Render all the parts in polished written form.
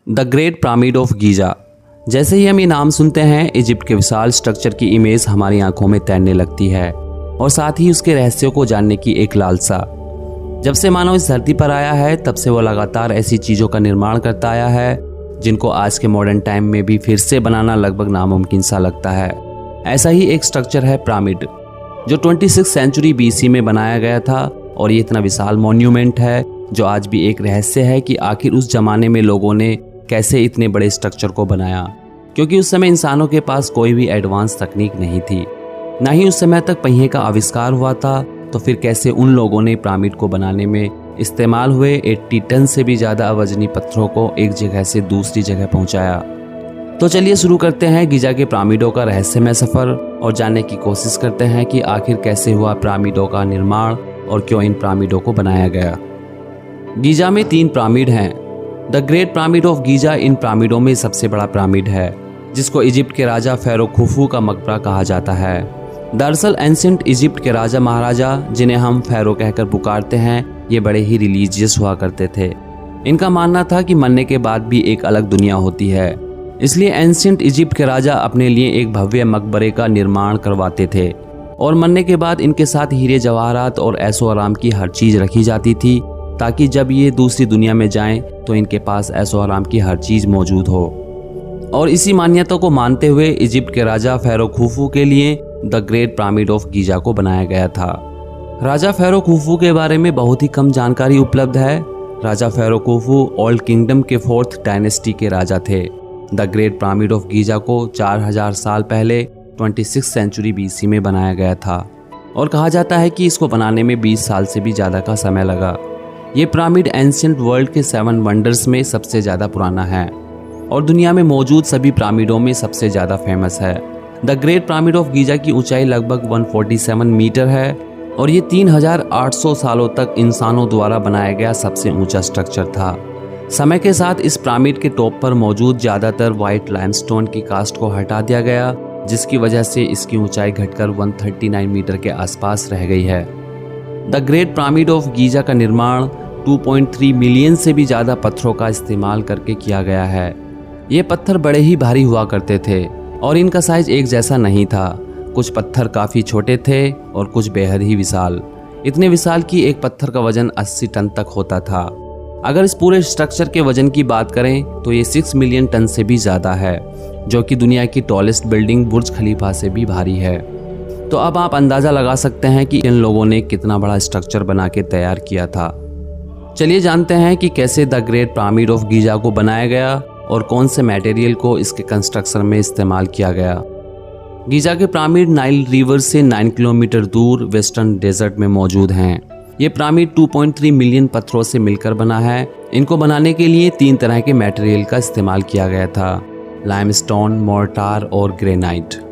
The great pyramid of Giza. जैसे ही हम ये नाम सुनते हैं, इजिप्ट के विशाल स्ट्रक्चर की इमेज हमारी आंखों में तैरने लगती है और साथ ही उसके रहस्यों को जानने की एक लालसा। जब से मानव इस धरती पर आया है, तब से वो लगातार ऐसी चीज़ों का निर्माण करता आया है जिनको आज के मॉडर्न टाइम में भी फिर से बनाना लगभग नामुमकिन सा लगता है। ऐसा ही एक स्ट्रक्चर है पिरामिड, जो 26 सेंचुरी BC में बनाया गया था। और ये इतना विशाल मॉन्यूमेंट है जो आज भी एक रहस्य है कि आखिर उस जमाने में लोगों ने कैसे इतने बड़े स्ट्रक्चर को बनाया, क्योंकि उस समय इंसानों के पास कोई भी एडवांस तकनीक नहीं थी, ना ही उस समय तक पहिए का आविष्कार हुआ था। तो फिर कैसे उन लोगों ने पिरामिड को बनाने में इस्तेमाल हुए 80 टन से भी ज़्यादा वजनी पत्थरों को एक जगह से दूसरी जगह पहुंचाया। तो चलिए शुरू करते हैं गीजा के पिरामिडों का रहस्यमय सफ़र और जानने की कोशिश करते हैं कि आखिर कैसे हुआ पिरामिडों का निर्माण और क्यों इन पिरामिडों को बनाया गया। गीजा में 3 पिरामिड हैं। The great pyramid of Giza इन पिरामिडों में सबसे बड़ा पिरामिड है, जिसको इजिप्ट के राजा फेरो खुफू का मकबरा कहा जाता है। दरअसल एंशिएंट इजिप्ट के राजा महाराजा, जिन्हें हम फेरो कहकर पुकारते हैं, ये बड़े ही रिलीजियस हुआ करते थे। इनका मानना था कि मरने के बाद भी एक अलग दुनिया होती है, इसलिए एंशिएंट इजिप्ट के राजा अपने लिए एक भव्य मकबरे का निर्माण करवाते थे और मरने के बाद इनके साथ हीरे जवाहरात और ऐशो आराम की हर चीज़ रखी जाती थी, ताकि जब ये दूसरी दुनिया में जाएं तो इनके पास ऐशो आराम की हर चीज़ मौजूद हो। और इसी मान्यता को मानते हुए इजिप्ट के राजा फेरो खुफू के लिए the great pyramid of Giza को बनाया गया था। राजा फेरो खुफू के बारे में बहुत ही कम जानकारी उपलब्ध है। राजा फेरो खुफू ओल्ड किंगडम के 4th डायनेस्टी के राजा थे। The great pyramid of Giza को 4000 साल पहले 26 सेंचुरी BC में बनाया गया था और कहा जाता है कि इसको बनाने में 20 साल से भी ज़्यादा का समय लगा। ये पिरामिड एंशिएंट वर्ल्ड के 7 वंडर्स में सबसे ज़्यादा पुराना है और दुनिया में मौजूद सभी पिरामिडों में सबसे ज़्यादा फेमस है। The great pyramid of Giza की ऊंचाई लगभग 147 मीटर है और ये 3800 सालों तक इंसानों द्वारा बनाया गया सबसे ऊंचा स्ट्रक्चर था। समय के साथ इस पिरामिड के टॉप पर मौजूद ज़्यादातर वाइट लाइमस्टोन की कास्ट को हटा दिया गया, जिसकी वजह से इसकी ऊंचाई घटकर 139 मीटर के आसपास रह गई है। The great pyramid of Giza का निर्माण 2.3 मिलियन से भी ज़्यादा पत्थरों का इस्तेमाल करके किया गया है। ये पत्थर बड़े ही भारी हुआ करते थे और इनका साइज एक जैसा नहीं था। कुछ पत्थर काफ़ी छोटे थे और कुछ बेहद ही विशाल, इतने विशाल कि एक पत्थर का वजन 80 टन तक होता था। अगर इस पूरे स्ट्रक्चर के वजन की बात करें तो ये 6 मिलियन टन से भी ज़्यादा है, जो कि दुनिया की टॉलेस्ट बिल्डिंग बुर्ज खलीफा से भी भारी है। तो अब आप अंदाज़ा लगा सकते हैं कि इन लोगों ने कितना बड़ा स्ट्रक्चर बना के तैयार किया था। चलिए जानते हैं कि कैसे the great pyramid of Giza को बनाया गया और कौन से मटेरियल को इसके कंस्ट्रक्शन में इस्तेमाल किया गया। गीजा के पिरामिड नाइल रिवर से 9 किलोमीटर दूर वेस्टर्न डेजर्ट में मौजूद हैं। ये पिरामिड 2.3 मिलियन पत्थरों से मिलकर बना है। इनको बनाने के लिए 3 तरह के मटेरियल का इस्तेमाल किया गया था: लाइमस्टोन, मोर्टार और ग्रेनाइट।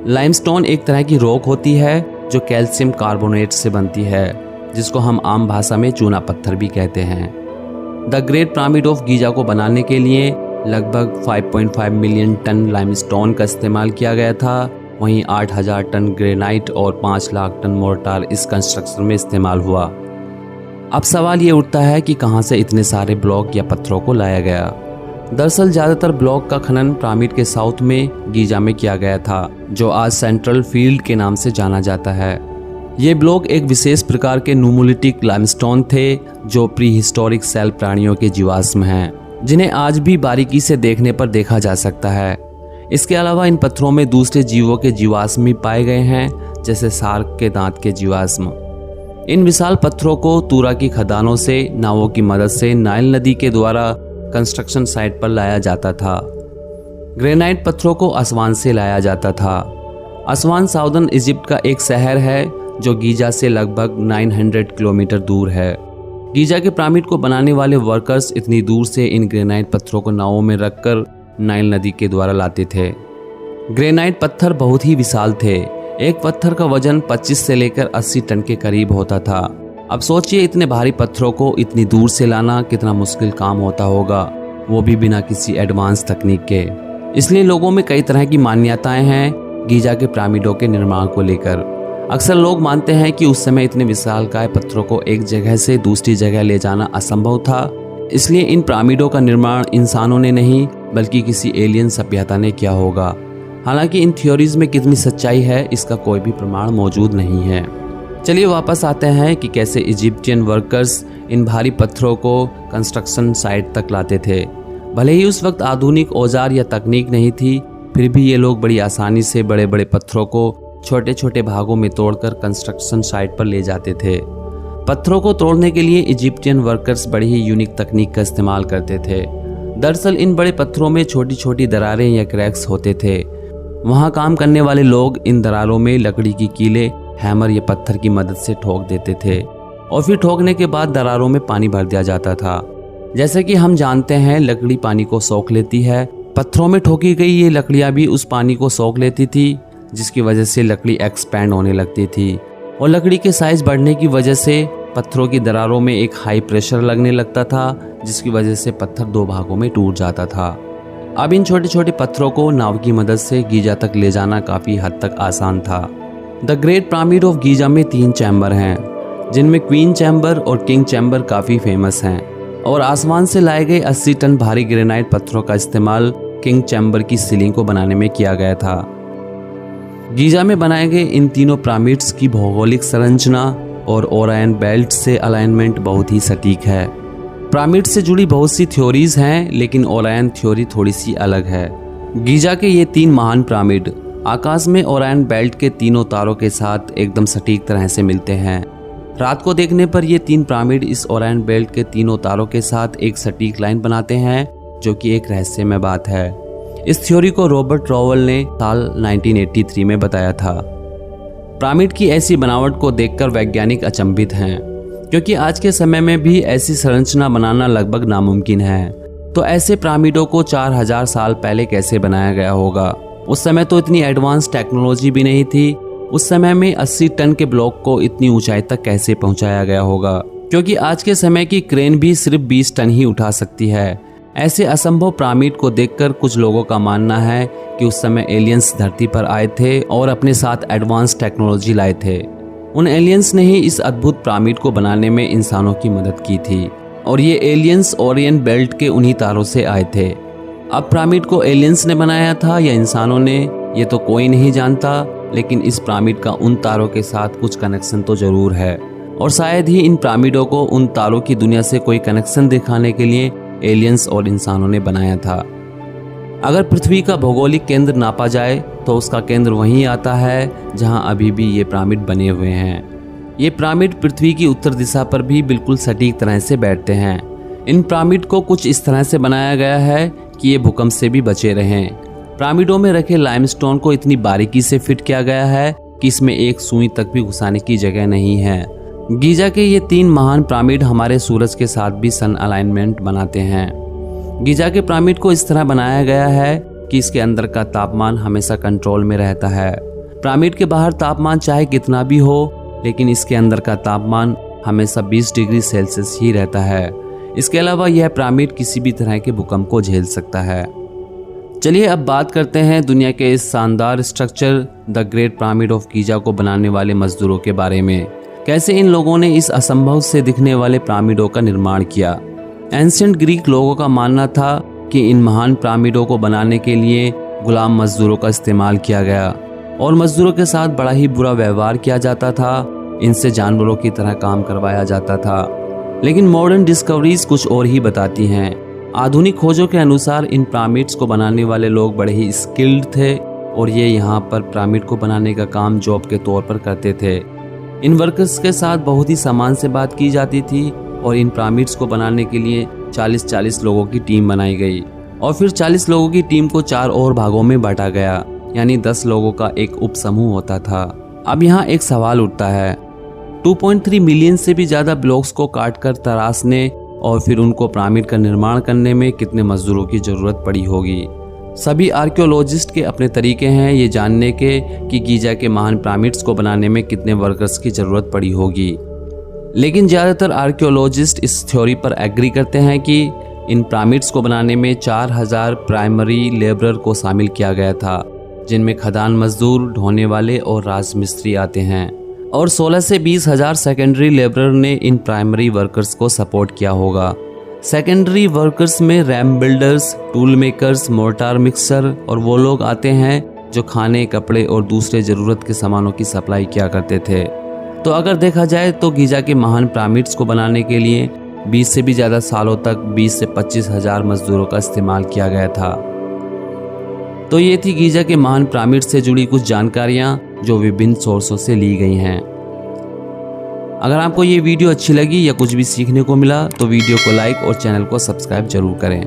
लाइमस्टोन एक तरह की रॉक होती है जो कैल्शियम कार्बोनेट से बनती है, जिसको हम आम भाषा में चूना पत्थर भी कहते हैं। The great pyramid of Giza को बनाने के लिए लगभग 5.5 मिलियन टन लाइमस्टोन का इस्तेमाल किया गया था। वहीं 8000 टन ग्रेनाइट और 5 लाख टन मोर्टार इस कंस्ट्रक्शन में इस्तेमाल हुआ। अब सवाल ये उठता है कि कहाँ से इतने सारे ब्लॉक या पत्थरों को लाया गया। दरअसल ज़्यादातर ब्लॉक का खनन पिरामिड के साउथ में गीजा में किया गया था, जो आज सेंट्रल फील्ड के नाम से जाना जाता है। ये ब्लॉक एक विशेष प्रकार के न्यूमोलिटिक लाइमस्टोन थे, जो प्री हिस्टोरिक सेल प्राणियों के जीवाश्म हैं, जिन्हें आज भी बारीकी से देखने पर देखा जा सकता है। इसके अलावा इन पत्थरों में दूसरे जीवों के जीवाश्म भी पाए गए हैं, जैसे शार्क के दांत के जीवाश्म। इन विशाल पत्थरों को तूरा की खदानों से नावों की मदद से नाइल नदी के द्वारा कंस्ट्रक्शन साइट पर लाया जाता था। ग्रेनाइट पत्थरों को असवान से लाया जाता था। असवान साउदर्न इजिप्ट का एक शहर है जो गीजा से लगभग 900 किलोमीटर दूर है। गीजा के पिरामिड को बनाने वाले वर्कर्स इतनी दूर से इन ग्रेनाइट पत्थरों को नावों में रखकर नाइल नदी के द्वारा लाते थे। ग्रेनाइट पत्थर बहुत ही विशाल थे। एक पत्थर का वजन 25 से लेकर 80 टन के करीब होता था। अब सोचिए, इतने भारी पत्थरों को इतनी दूर से लाना कितना मुश्किल काम होता होगा, वो भी बिना किसी एडवांस तकनीक के। इसलिए लोगों में कई तरह की मान्यताएं हैं गीजा के पिरामिडों के निर्माण को लेकर। अक्सर लोग मानते हैं कि उस समय इतने विशालकाय पत्थरों को एक जगह से दूसरी जगह ले जाना असंभव था, इसलिए इन पिरामिडों का निर्माण इंसानों ने नहीं बल्कि किसी एलियन सभ्यता ने किया होगा। हालांकि इन थ्योरीज में कितनी सच्चाई है इसका कोई भी प्रमाण मौजूद नहीं है। चलिए वापस आते हैं कि कैसे इजिप्शियन वर्कर्स इन भारी पत्थरों को कंस्ट्रक्शन साइट तक लाते थे। भले ही उस वक्त आधुनिक औजार या तकनीक नहीं थी, फिर भी ये लोग बड़ी आसानी से बड़े बड़े पत्थरों को छोटे छोटे भागों में तोड़कर कंस्ट्रक्शन साइट पर ले जाते थे। पत्थरों को तोड़ने के लिए इजिप्शियन वर्कर्स बड़ी ही यूनिक तकनीक का इस्तेमाल करते थे। दरअसल इन बड़े पत्थरों में छोटी छोटी दरारें या क्रैक्स होते थे। वहाँ काम करने वाले लोग इन दरारों में लकड़ी की कीले, हैमर या पत्थर की मदद से ठोक देते थे और फिर ठोकने के बाद दरारों में पानी भर दिया जाता था। जैसे कि हम जानते हैं लकड़ी पानी को सोख लेती है, पत्थरों में ठोकी गई ये लकड़ियाँ भी उस पानी को सोख लेती थी, जिसकी वजह से लकड़ी एक्सपैंड होने लगती थी और लकड़ी के साइज बढ़ने की वजह से पत्थरों की दरारों में एक हाई प्रेशर लगने लगता था, जिसकी वजह से पत्थर दो भागों में टूट जाता था। अब इन छोटे छोटे पत्थरों को नाव की मदद से गीजा तक ले जाना काफ़ी हद तक आसान था। The great pyramid of Giza में 3 चैम्बर हैं, जिनमें क्वीन चैम्बर और किंग चैम्बर काफ़ी फेमस हैं और आसमान से लाए गए 80 टन भारी ग्रेनाइट पत्थरों का इस्तेमाल किंग चैम्बर की सीलिंग को बनाने में किया गया था। गीजा में बनाए गए इन तीनों पिरामिड्स की भौगोलिक संरचना और ओरायन बेल्ट से अलाइनमेंट बहुत ही सटीक है। पिरामिड से जुड़ी बहुत सी थ्योरीज हैं, लेकिन ओरायन थ्योरी थोड़ी सी अलग है। गीजा के ये 3 महान पिरामिड आकाश में ओरायन बेल्ट के तीनों तारों के साथ एकदम सटीक तरह से मिलते हैं। रात को देखने पर ये 3 पिरामिड इस ओरायन बेल्ट के तीनों तारों के साथ एक सटीक लाइन बनाते हैं, जो कि एक रहस्यमय बात है। इस थ्योरी को रॉबर्ट रॉवल ने साल 1983 में बताया था। पिरामिड की ऐसी बनावट को देखकर वैज्ञानिक अचंभित हैं, क्योंकि आज के समय में भी ऐसी संरचना बनाना लगभग नामुमकिन है। तो ऐसे पिरामिडों को 4000 साल पहले कैसे बनाया गया होगा? उस समय तो इतनी एडवांस टेक्नोलॉजी भी नहीं थी। उस समय में 80 टन के ब्लॉक को इतनी ऊंचाई तक कैसे पहुंचाया गया होगा? क्योंकि आज के समय की क्रेन भी सिर्फ 20 टन ही उठा सकती है। ऐसे असंभव पिरामिड को देखकर कुछ लोगों का मानना है कि उस समय एलियंस धरती पर आए थे और अपने साथ एडवांस टेक्नोलॉजी लाए थे। उन एलियंस ने ही इस अद्भुत पिरामिड को बनाने में इंसानों की मदद की थी और ये एलियंस ओरियन बेल्ट के उन्हीं तारों से आए थे। अब पिरामिड को एलियंस ने बनाया था या इंसानों ने, ये तो कोई नहीं जानता, लेकिन इस पिरामिड का उन तारों के साथ कुछ कनेक्शन तो जरूर है और शायद ही इन पिरामिडों को उन तारों की दुनिया से कोई कनेक्शन दिखाने के लिए एलियंस और इंसानों ने बनाया था। अगर पृथ्वी का भौगोलिक केंद्र नापा जाए तो उसका केंद्र वहीं आता है जहां अभी भी ये पिरामिड बने हुए हैं। ये पिरामिड पृथ्वी की उत्तर दिशा पर भी बिल्कुल सटीक तरह से बैठते हैं। इन पिरामिड को कुछ इस तरह से बनाया गया है कि ये भूकंप से भी बचे रहें। पिरामिडों में रखे लाइमस्टोन को इतनी बारीकी से फिट किया गया है कि इसमें एक सुई तक भी घुसाने की जगह नहीं है। गीजा के ये 3 महान पिरामिड हमारे सूरज के साथ भी सन अलाइनमेंट बनाते हैं। गीजा के पिरामिड को इस तरह बनाया गया है कि इसके अंदर का तापमान हमेशा कंट्रोल में रहता है। पिरामिड के बाहर तापमान चाहे कितना भी हो, लेकिन इसके अंदर का तापमान हमेशा 20 डिग्री सेल्सियस ही रहता है। इसके अलावा यह पिरामिड किसी भी तरह के भूकंप को झेल सकता है। चलिए अब बात करते हैं दुनिया के इस शानदार structure the great pyramid of Giza को बनाने वाले मजदूरों के बारे में। कैसे इन लोगों ने इस असंभव से दिखने वाले पिरामिडों का निर्माण किया। एंशिएंट ग्रीक लोगों का मानना था कि इन महान पिरामिडों को बनाने के लिए गुलाम मजदूरों का इस्तेमाल किया गया और मजदूरों के साथ बड़ा ही बुरा व्यवहार किया जाता था। इनसे जानवरों की तरह काम करवाया जाता था। लेकिन मॉडर्न डिस्कवरीज कुछ और ही बताती हैं। आधुनिक खोजों के अनुसार इन पिरामिड्स को बनाने वाले लोग बड़े ही स्किल्ड थे और ये यहाँ पर पिरामिड को बनाने का काम जॉब के तौर पर करते थे। इन वर्कर्स के साथ बहुत ही सम्मान से बात की जाती थी और इन पिरामिड्स को बनाने के लिए 40-40 लोगों की टीम बनाई गई और फिर 40 लोगों की टीम को 4 और भागों में बांटा गया, यानी 10 लोगों का एक उप समूह होता था। अब यहाँ एक सवाल उठता है, 2.3 मिलियन से भी ज़्यादा ब्लॉक्स को काटकर तराशने और फिर उनको पिरामिड का निर्माण करने में कितने मजदूरों की ज़रूरत पड़ी होगी। सभी आर्कियोलॉजिस्ट के अपने तरीके हैं ये जानने के कि गीजा के महान पिरामिड्स को बनाने में कितने वर्कर्स की ज़रूरत पड़ी होगी। लेकिन ज़्यादातर आर्कियोलॉजिस्ट इस थ्योरी पर एग्री करते हैं कि इन पिरामिड्स को बनाने में 4000 प्राइमरी लेबरर को शामिल किया गया था, जिनमें खदान मजदूर, ढोने वाले और राजमिस्त्री आते हैं, और 16 से 20 हज़ार सेकेंडरी लेबरर ने इन प्राइमरी वर्कर्स को सपोर्ट किया होगा। सेकेंडरी वर्कर्स में RAM builders, tool makers, mortar mixer और वो लोग आते हैं जो खाने, कपड़े और दूसरे ज़रूरत के सामानों की सप्लाई किया करते थे। तो अगर देखा जाए तो गीज़ा के महान पिरामिड्स को बनाने के लिए 20 से भी ज़्यादा सालों तक 20 से 25 हज़ार मजदूरों का इस्तेमाल किया गया था। तो ये थी गीज़ा के महान पिरामिड्स से जुड़ी कुछ जानकारियाँ जो विभिन्न सोर्सों से ली गई हैं। अगर आपको ये वीडियो अच्छी लगी या कुछ भी सीखने को मिला तो वीडियो को लाइक और चैनल को सब्सक्राइब जरूर करें।